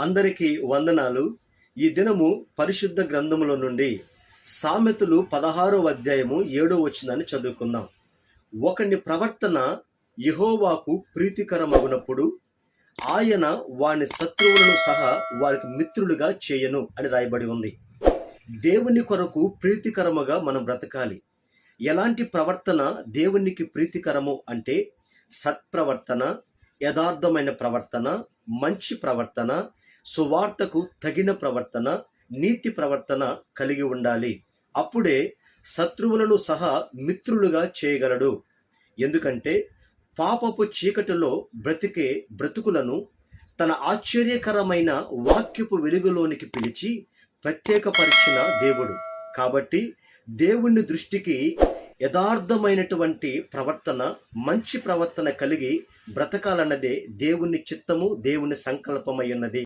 అందరికీ వందనాలు. ఈ దినము పరిశుద్ధ గ్రంథములో నుండి సామెతలు 16వ అధ్యాయము 7వ వచనాన్ని చదువుకుందాం. ఒకని ప్రవర్తన యెహోవాకు ప్రీతికరమగునప్పుడు ఆయన వాని శత్రువులను సహా వారికి మిత్రులుగా చేయను అని రాయబడి ఉంది. దేవుని కొరకు ప్రీతికరముగా మనం బ్రతకాలి. ఎలాంటి ప్రవర్తన దేవునికి ప్రీతికరము అంటే సత్ప్రవర్తన, యథార్థమైన ప్రవర్తన, మంచి ప్రవర్తన, సువార్తకు తగిన ప్రవర్తన, నీతి ప్రవర్తన కలిగి ఉండాలి. అప్పుడే శత్రువులను సహా మిత్రులుగా చేయగలడు. ఎందుకంటే పాపపు చీకటిలో బ్రతికే బ్రతుకులను తన ఆశ్చర్యకరమైన వాక్యపు వెలుగులోనికి పిలిచి ప్రత్యేకపరిచిన దేవుడు. కాబట్టి దేవుని దృష్టికి యథార్థమైనటువంటి ప్రవర్తన, మంచి ప్రవర్తన కలిగి బ్రతకాలన్నదే దేవుని చిత్తము, దేవుని సంకల్పమై ఉన్నది.